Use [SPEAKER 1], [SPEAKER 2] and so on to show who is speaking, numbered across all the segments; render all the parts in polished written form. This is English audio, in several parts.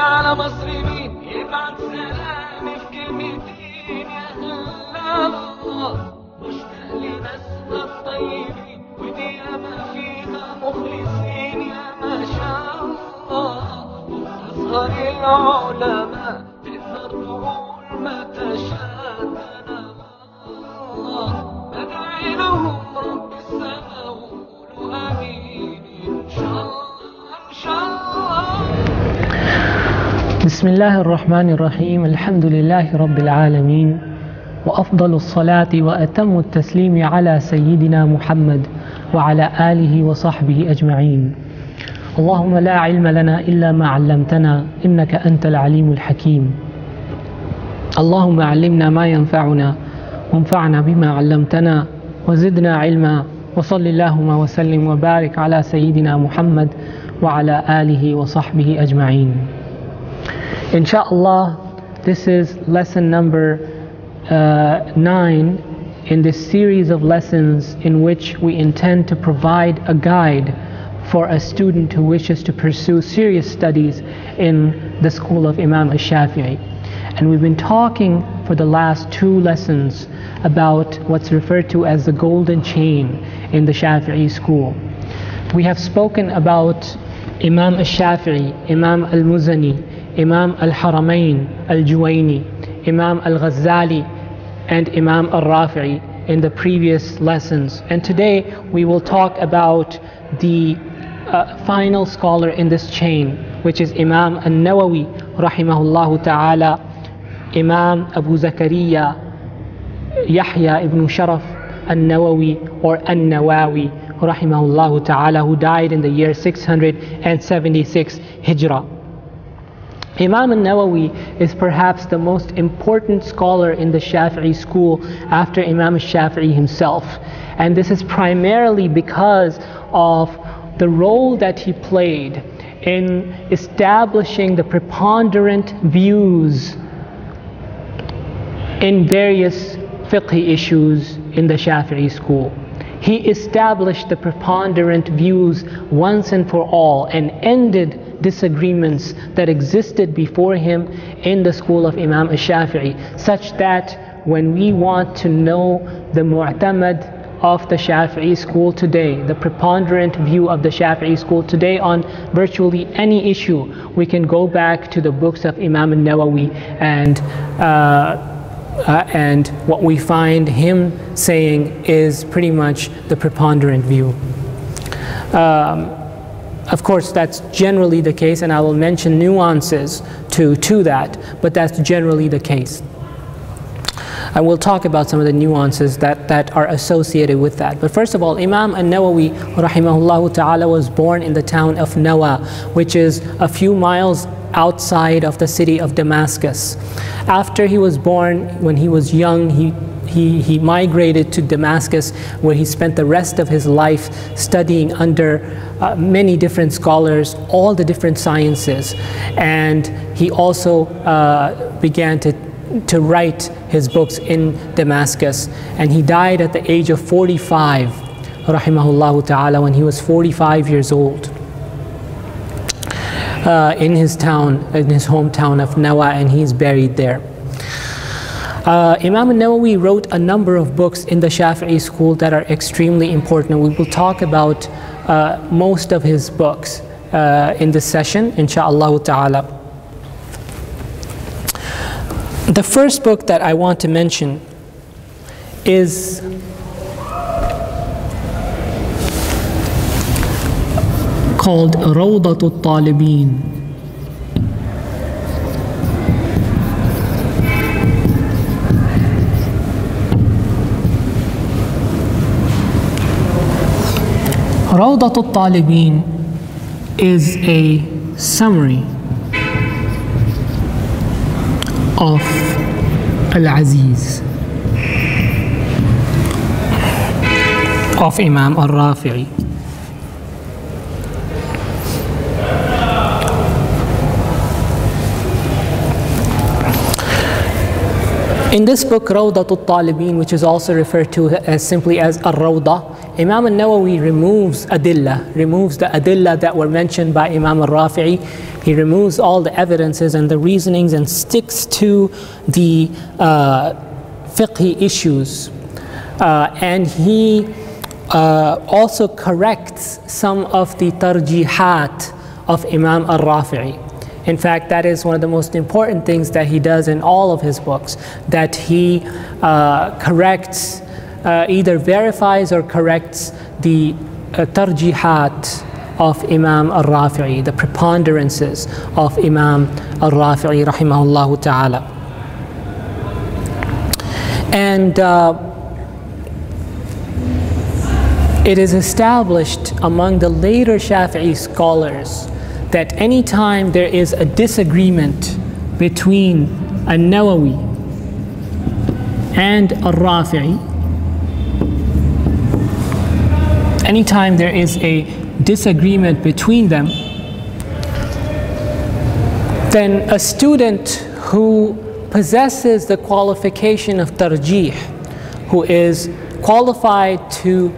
[SPEAKER 1] على مصر مين يبعت سلامي في كلمتين يا هلا الله مشتاق لناسها الطيبين ودي ياما فيها مخلصين يا ما شاء الله وأزهر العلماء تقدر تقول ما تشاء الله بدعي لهم رب السماء وقولوا آمين إن شاء الله إن شاء الله.
[SPEAKER 2] بسم الله الرحمن الرحيم. الحمد لله رب العالمين وأفضل الصلاة وأتم التسليم على سيدنا محمد وعلى آله وصحبه أجمعين. اللهم لا علم لنا إلا ما علمتنا إنك أنت العليم الحكيم. اللهم علمنا ما ينفعنا وانفعنا بما علمتنا وزدنا علما وصل اللهم وسلم وبارك على سيدنا محمد وعلى آله وصحبه أجمعين. Inshallah, this is lesson number 9 in this series of lessons in which we intend to provide a guide for a student who wishes to pursue serious studies in the school of Imam al-Shafi'i. And we've been talking for the last 2 lessons about what's referred to as the golden chain in the Shafi'i school. We have spoken about Imam al-Shafi'i, Imam al-Muzani, Imam al-Haramain al-Juwayni, Imam al-Ghazali, and Imam al-Rafi'i in the previous lessons. And today we will talk about the final scholar in this chain, which is Imam al-Nawawi rahimahullah ta'ala, Imam Abu Zakaria Yahya ibn Sharaf al-Nawawi or al-Nawawi rahimahullah ta'ala, who died in the year 676 Hijrah. Imam al-Nawawi is perhaps the most important scholar in the Shafi'i school after Imam al-Shafi'i himself. And this is primarily because of the role that he played in establishing the preponderant views in various fiqh issues in the Shafi'i school. He established the preponderant views once and for all and ended disagreements that existed before him in the school of Imam al-Shafi'i, such that when we want to know the mu'tamad of the Shafi'i school today, the preponderant view of the Shafi'i school today on virtually any issue, we can go back to the books of Imam al-Nawawi and what we find him saying is pretty much the preponderant view. Of course, that's generally the case, and I will mention nuances to that, but that's generally the case. I will talk about some of the nuances that are associated with that. But first of all, Imam al-Nawawi rahimahullah ta'ala was born in the town of Nawa, which is a few miles outside of the city of Damascus. After he was born, when he was young, he migrated to Damascus, where he spent the rest of his life studying under many different scholars, all the different sciences. And he also began to write his books in Damascus. And he died at the age of 45, rahimahullah ta'ala, when he was 45 years old. In his hometown of Nawa, and he's buried there. Imam al-Nawawi wrote a number of books in the Shafi'i school that are extremely important. We will talk about most of his books in this session, insha'Allah ta'ala. The first book that I want to mention is called Rawdatul Talibin. Rawdatul Talibin is a summary of Al-Aziz of Imam al-Rafi'i. In this book, Rawdatul Talibin, which is also referred to as simply as Ar-Rawda Imam al-Nawawi removes adillah, removes the adillah that were mentioned by Imam al-Rafi'i. He removes all the evidences and the reasonings and sticks to the fiqhi issues. And he also corrects some of the tarjihat of Imam al-Rafi'i. In fact, that is one of the most important things that he does in all of his books, that he corrects, either verifies or corrects the tarjihat of Imam al-Rafi'i, the preponderances of Imam al-Rafi'i rahimahullah ta'ala. And it is established among the later Shafi'i scholars that anytime there is a disagreement between al-Nawawi and al-Rafi'i, anytime there is a disagreement between them, then a student who possesses the qualification of tarjih, who is qualified to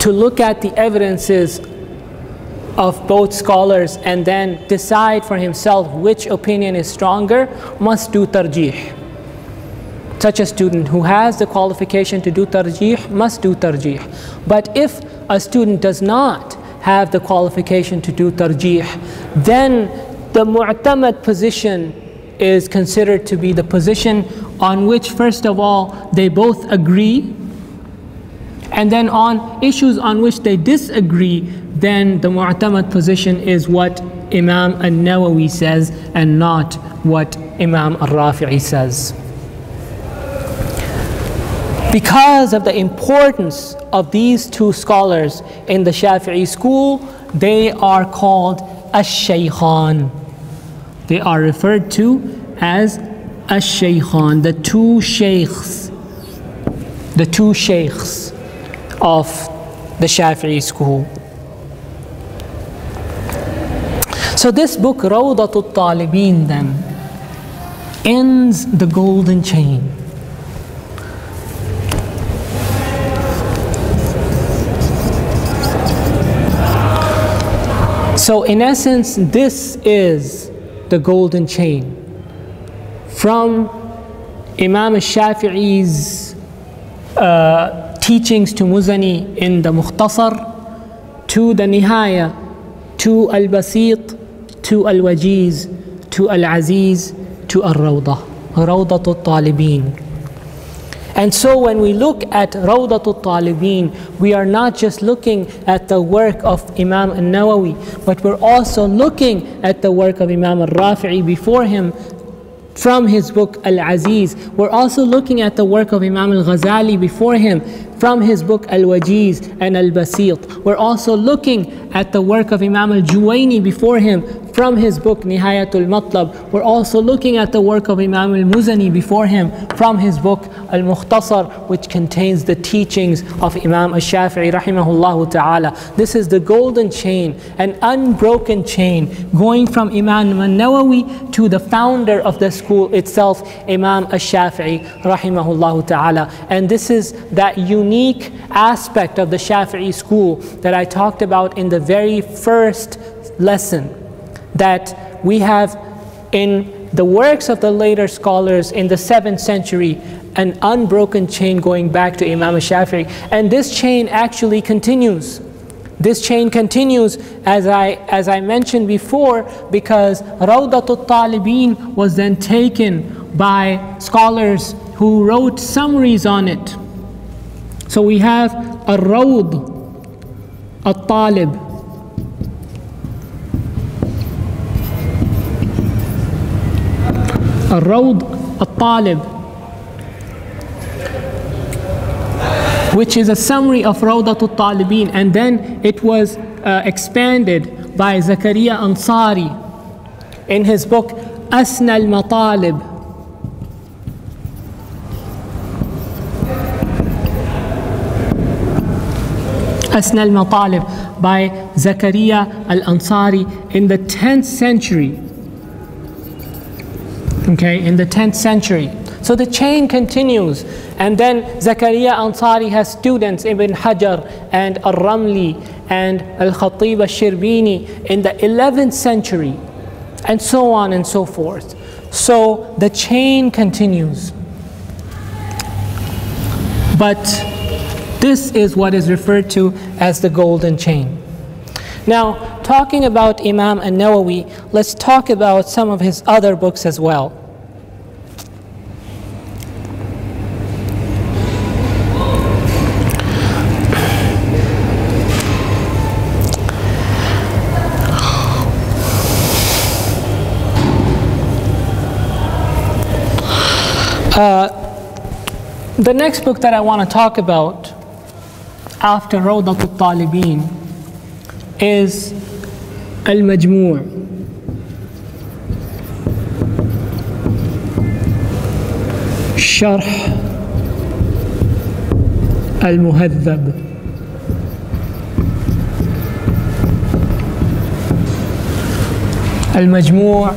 [SPEAKER 2] look at the evidences of both scholars and then decide for himself which opinion is stronger, must do tarjih. Such a student who has the qualification to do tarjih must do tarjih. But if a student does not have the qualification to do tarjih, then the mu'tamad position is considered to be the position on which, first of all, they both agree, and then on issues on which they disagree, then the mu'tamad position is what Imam al-Nawawi says and not what Imam al-Rafi'i says. Because of the importance of these two scholars in the Shafi'i school, they are called ash-shaykhan. They are referred to as ash-shaykhan, the two sheikhs of the Shafi'i school. So this book, Rawdatul Talibin, then ends the golden chain. So in essence, this is the golden chain from Imam al-Shafi'i's teachings to Muzani in the Mukhtasar, to the Nihaya, to al-Basit, to al-Wajiz, to al-Aziz, to al-Rawdah, Rawdatul Talibin. And so when we look at Rawdatul Talibin, we are not just looking at the work of Imam al-Nawawi, but we're also looking at the work of Imam al-Rafi'i before him from his book Al-Aziz. We're also looking at the work of Imam al-Ghazali before him from his book Al-Wajiz and Al-Basit. We're also looking at the work of Imam al-Juwayni before him from his book Nihayatul Matlab. We're also looking at the work of Imam al-Muzani before him from his book Al-Mukhtasar, which contains the teachings of Imam al-Shafi'i rahimahullah ta'ala. This is the golden chain, an unbroken chain going from Imam al-Nawawi to the founder of the school itself, Imam al-Shafi'i rahimahullah ta'ala. And this is that unique aspect of the Shafi'i school that I talked about in the very first lesson, that we have in the works of the later scholars in the 7th century an unbroken chain going back to Imam al-Shafi'i. And this chain actually continues. This chain continues, as I mentioned before, because Rawdatul Talibin was then taken by scholars who wrote summaries on it. So we have Al-Rawd Al-Talib, Al-Rawd Al-Talib, which is a summary of Rawdatul Talibin, and then it was expanded by Zakaria Ansari in his book Asna al-Matalib. Asna al-Matalib by Zakaria al-Ansari in the 10th century. Okay, in the 10th century. So the chain continues. And then Zakaria Ansari has students, Ibn Hajar and Al-Ramli and Al-Khatib Al-Shirbini in the 11th century, and so on and so forth. So the chain continues. But this is what is referred to as the golden chain. Now, talking about Imam An-Nawawi, let's talk about some of his other books as well. The next book that I want to talk about after Rawdat al-Talibin is Al-Majmu'. Sharh Al-Muhadhab. Al-Majmu'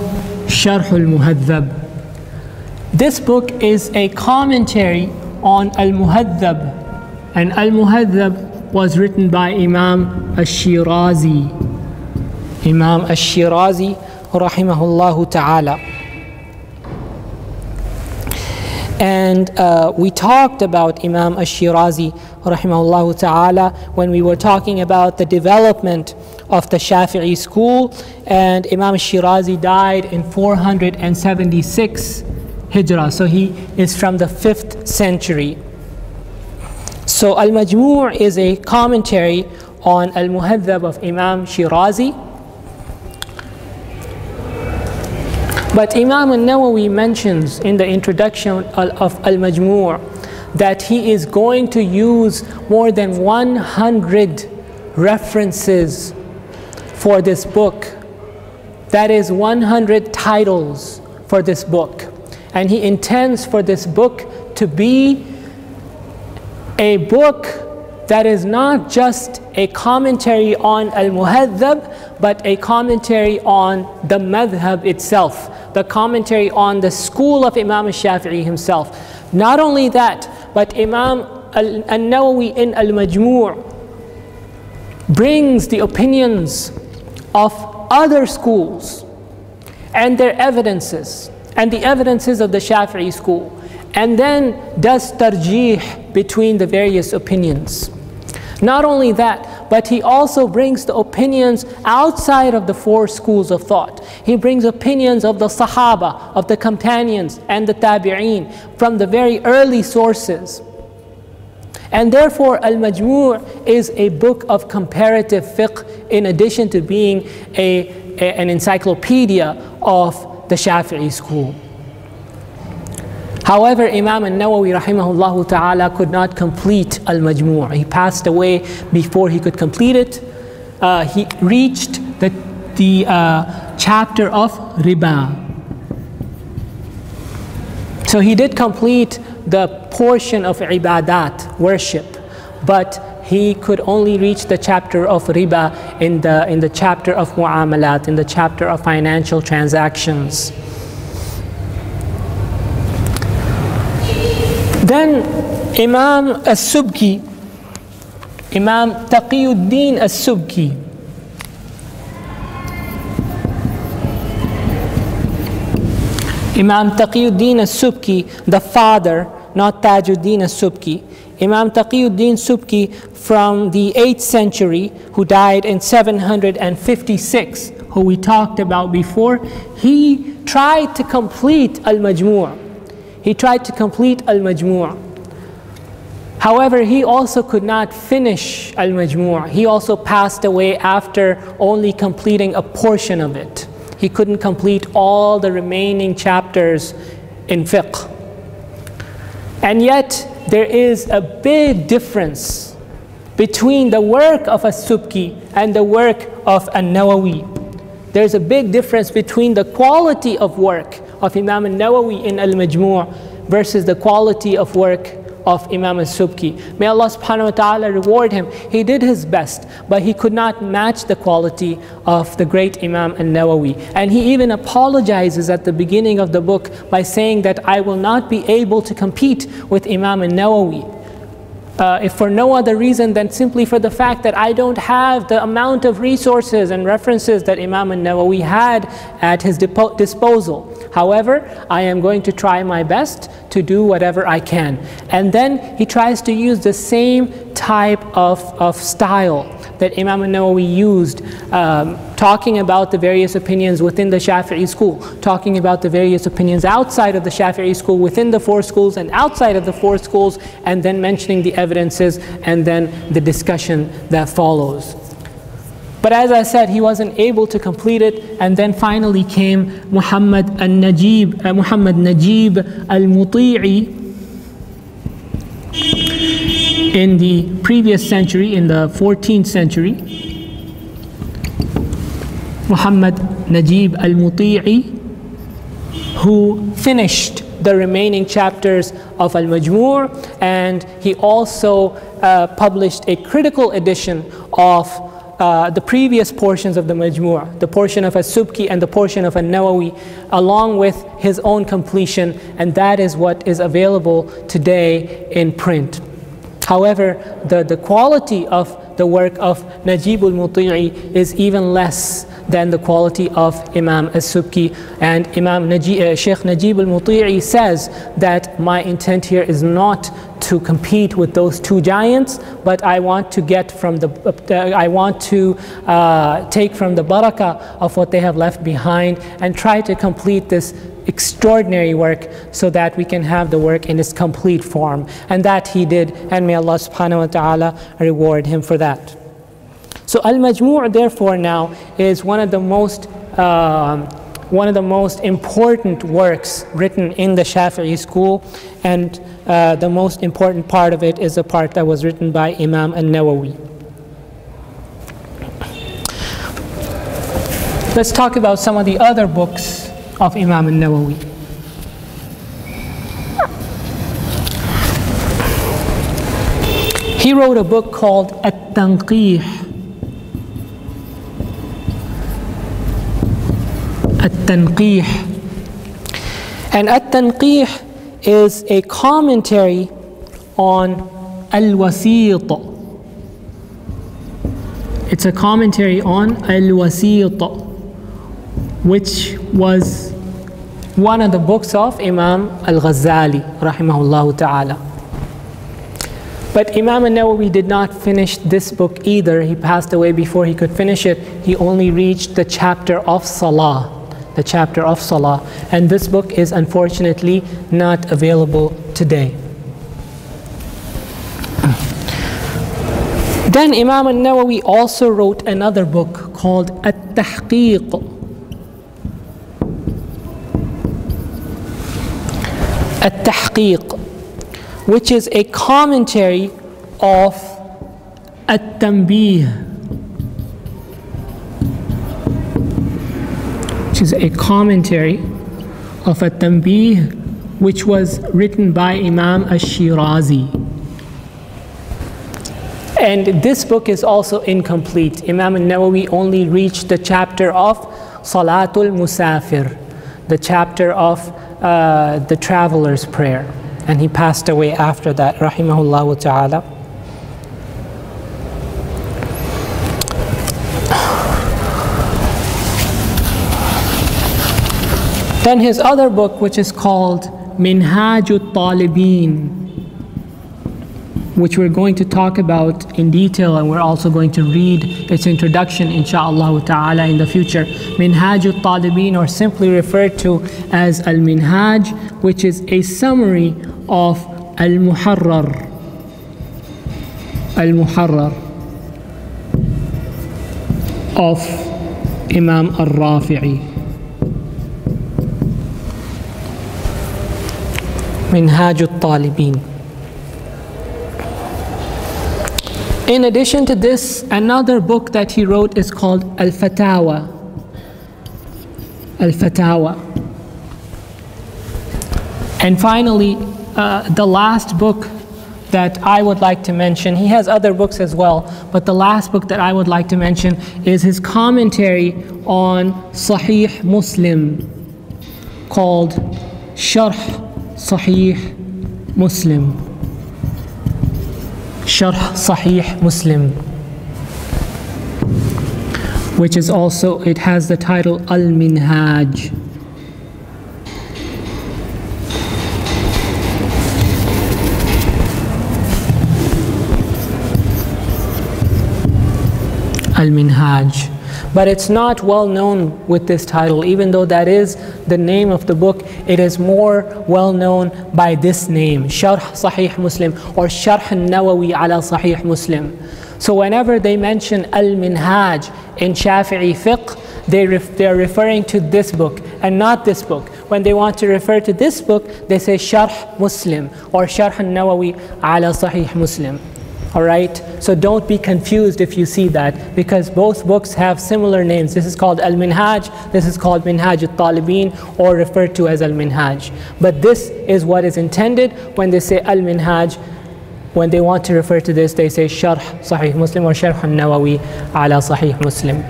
[SPEAKER 2] Sharh Al-Muhadhab. This book is a commentary on Al-Muhadhab, and Al-Muhadhab was written by Imam Ash-Shirazi. Imam Ash-Shirazi rahimahullah ta'ala. And we talked about Imam Ash-Shirazi rahimahullah ta'ala when we were talking about the development of the Shafi'i school, and Imam Ash-Shirazi died in 476 Hijrah, so he is from the 5th century. So Al-Majmu' is a commentary on Al-Muhadhab of Imam Shirazi. But Imam An-Nawawi mentions in the introduction of Al-Majmu' that he is going to use more than 100 references for this book. That is 100 titles for this book. And he intends for this book to be a book that is not just a commentary on Al-Muhadhab, but a commentary on the madhab itself, the commentary on the school of Imam Shafi'i himself. Not only that, but Imam An-Nawawi in Al-Majmu' brings the opinions of other schools and their evidences, and the evidences of the Shafi'i school, and then does tarjih between the various opinions. Not only that, but he also brings the opinions outside of the 4 schools of thought. He brings opinions of the Sahaba, of the companions and the Tabi'een from the very early sources. And therefore Al-Majmu' is a book of comparative fiqh in addition to being an encyclopedia of the Shafi'i school. However, Imam An-Nawawi rahimahullah ta'ala could not complete Al-Majmu'. He passed away before he could complete it. He reached the chapter of riba. So he did complete the portion of ibadat, worship, but he could only reach the chapter of riba in the chapter of mu'amalat, in the chapter of financial transactions. Then Imam As-Subki, Imam Taqiyuddin As-Subki, Imam Taqiyuddin As-Subki, the father, not Tajuddin As-Subki. Imam Taqiyuddin Subki from the 8th century, who died in 756, who we talked about before, he tried to complete Al-Majmu'. He tried to complete Al-Majmu'. However, he also could not finish Al-Majmu'. He also passed away after only completing a portion of it. He couldn't complete all the remaining chapters in fiqh. And yet, there is a big difference between the work of As-Subki and the work of An-Nawawi. There's a big difference between the quality of work of Imam An-Nawawi in Al-Majmu' versus the quality of work of Imam al-Subki. May Allah subhanahu wa ta'ala reward him. He did his best, but he could not match the quality of the great Imam al-Nawawi. And he even apologizes at the beginning of the book by saying that I will not be able to compete with Imam al-Nawawi. If for no other reason than simply for the fact that I don't have the amount of resources and references that Imam al-Nawawi had at his disposal. However, I am going to try my best to do whatever I can. And then he tries to use the same type of style that Imam al-Nawawi used, talking about the various opinions within the Shafi'i school, talking about the various opinions outside of the Shafi'i school, within the 4 schools and outside of the 4 schools, and then mentioning the evidences and then the discussion that follows. But as I said, he wasn't able to complete it, and then finally came Muhammad Najib al-Muti'i in the previous century, in the 14th century. Muhammad Najib al-Muti'i, who finished the remaining chapters of Al-Majmu', and he also published a critical edition of the previous portions of the Majmu', the portion of As-Subki and the portion of An-Nawawi, along with his own completion, and that is what is available today in print. However, the quality of the work of Najib al-Muti'i is even less than the quality of Imam al-Subki. And Sheikh Najib al-Muti'i says that my intent here is not to compete with those 2 giants, but I want to get from the, take from the barakah of what they have left behind and try to complete this extraordinary work so that we can have the work in its complete form. And that he did, and may Allah subhanahu wa ta'ala reward him for that. So Al-Majmu' therefore now is one of the most important works written in the Shafi'i school, and the most important part of it is the part that was written by Imam al-Nawawi. Let's talk about some of the other books of Imam al-Nawawi. He wrote a book called At-Tanqih. At-Tanqih. And At-Tanqih is a commentary on Al-Wasit. It's a commentary on Al-Wasit, which was one of the books of Imam Al-Ghazali, rahimahullah ta'ala. But Imam al-Nawawi did not finish this book either. He passed away before he could finish it. He only reached the chapter of Salah. The chapter of Salah. And this book is unfortunately not available today. Then Imam al-Nawawi also wrote another book called At-Tahqiq. At-Tahqiq, which is a commentary of At-Tanbih, which is a commentary of At-Tanbih, which was written by Imam al-Shirazi. And this book is also incomplete. Imam al-Nawawi only reached the chapter of Salatul Musafir, the chapter of the traveler's prayer. And he passed away after that, rahimahullah ta'ala. Then his other book, which is called Minhajut Talibin, which we're going to talk about in detail, and we're also going to read its introduction insha'Allah ta'ala in the future. Minhajut Talibin, or simply referred to as Al-Minhaj, which is a summary of Al-Muharrar. Al-Muharrar of Imam Al-Rafi'i. Minhajut Talibin. In addition to this, another book that he wrote is called Al-Fatawa. Al-Fatawa. And finally, the last book that I would like to mention. He has other books as well, but the last book that I would like to mention is his commentary on Sahih Muslim, called Sharh Sahih Muslim. Sharh Sahih Muslim, which is also, it has the title Al-Minhaj. Al-Minhaj. But it's not well known with this title, even though that is the name of the book. It is more well known by this name, Sharh Sahih Muslim, or Sharh Nawawi ala Sahih Muslim. So whenever they mention Al-Minhaj in Shafi'i fiqh, they're referring to this book and not this book. When they want to refer to this book, they say Sharh Muslim or Sharh Nawawi ala Sahih Muslim. Alright, so don't be confused if you see that, because both books have similar names. This is called Al-Minhaj, this is called Minhaj al-Talibin, or referred to as Al-Minhaj. But this is what is intended when they say Al-Minhaj. When they want to refer to this, they say Sharh Sahih Muslim or Sharh al-Nawawi ala Sahih Muslim.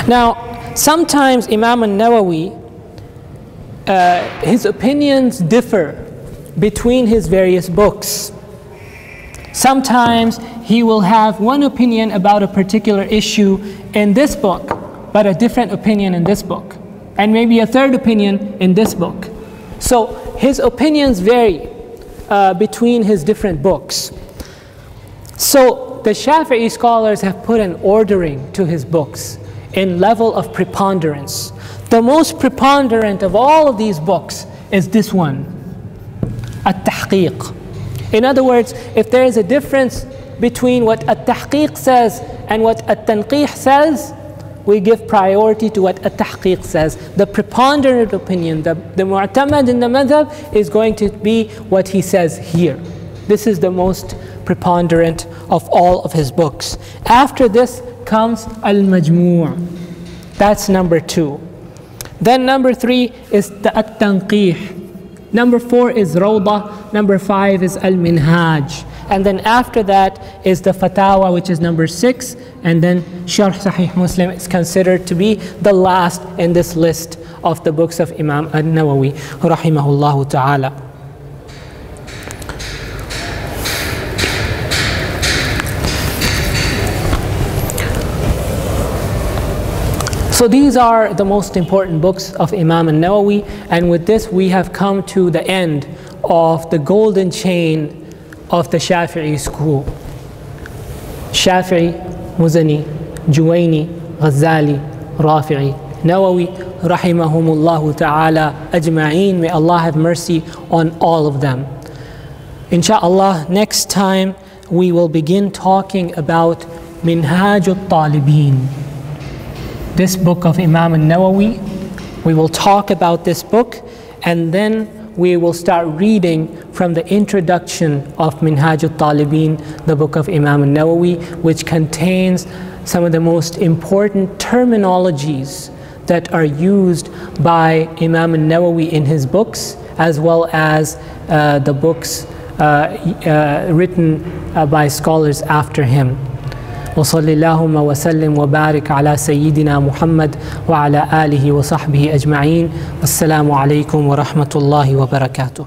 [SPEAKER 2] Now, sometimes Imam al-Nawawi, his opinions differ between his various books. Sometimes he will have one opinion about a particular issue in this book, but a different opinion in this book, and maybe a third opinion in this book. So his opinions vary between his different books. So the Shafi'i scholars have put an ordering to his books in level of preponderance. The most preponderant of all of these books is this one, At-Tahqiq. In other words, if there is a difference between what At-Tahqiq says and what At-Tanqih says, we give priority to what At-Tahqiq says. The preponderant opinion, the mu'tamad in the madhab, is going to be what he says here. This is the most preponderant of all of his books. After this comes Al-Majmu'. That's number 2. Then number 3 is the At-Tanqih. Number 4 is Rawdah. Number 5 is Al-Minhaj. And then after that is the Fatawa, which is number 6. And then Sharh Sahih Muslim is considered to be the last in this list of the books of Imam al-Nawawi, rahimahullah ta'ala. So these are the most important books of Imam al-Nawawi, and with this we have come to the end of the golden chain of the Shafi'i school. Shafi'i, Muzani, Juwayni, Ghazali, Rafi'i, Nawawi, rahimahumullah ta'ala ajma'een. May Allah have mercy on all of them. Insha'Allah, next time we will begin talking about Minhaj al-Talibin, this book of Imam al-Nawawi. We will talk about this book, and then we will start reading from the introduction of Minhaj al-Talibin, the book of Imam al-Nawawi, which contains some of the most important terminologies that are used by Imam al-Nawawi in his books, as well as the books written by scholars after him. وصلى اللهم وسلم وبارك على سيدنا محمد وعلى آله وصحبه أجمعين. والسلام عليكم ورحمة الله وبركاته.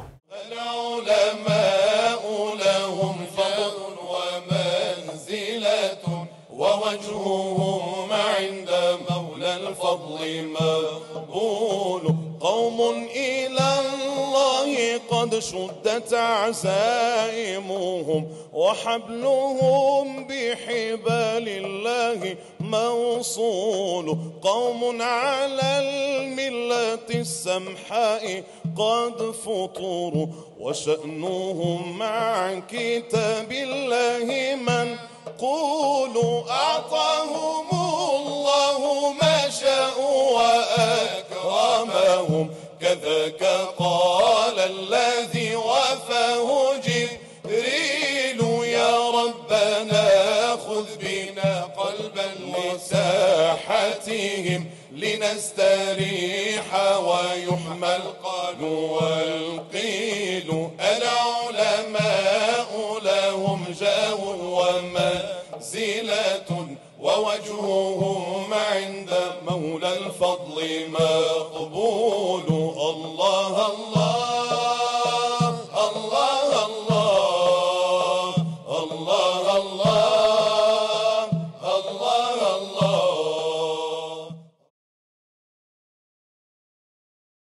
[SPEAKER 3] العلماء لهم فضل ومنزلة ووجههم عند مولى الفضل مقبول. قوم إلى الله قد شدت عزائمهم وحبلهم بحبال الله موصول. قوم على الملة السمحاء قد فطروا وشأنهم مع كتاب الله منقول. أعطاهم الله ما شاءوا وأكرمهم كذاك قال الذي وفاه جبريل. يا ربنا خذ بنا قلبا لساحتهم لنستريح ويحمى القال والقيل. منزلة ووجههم عند مولى الفضل ما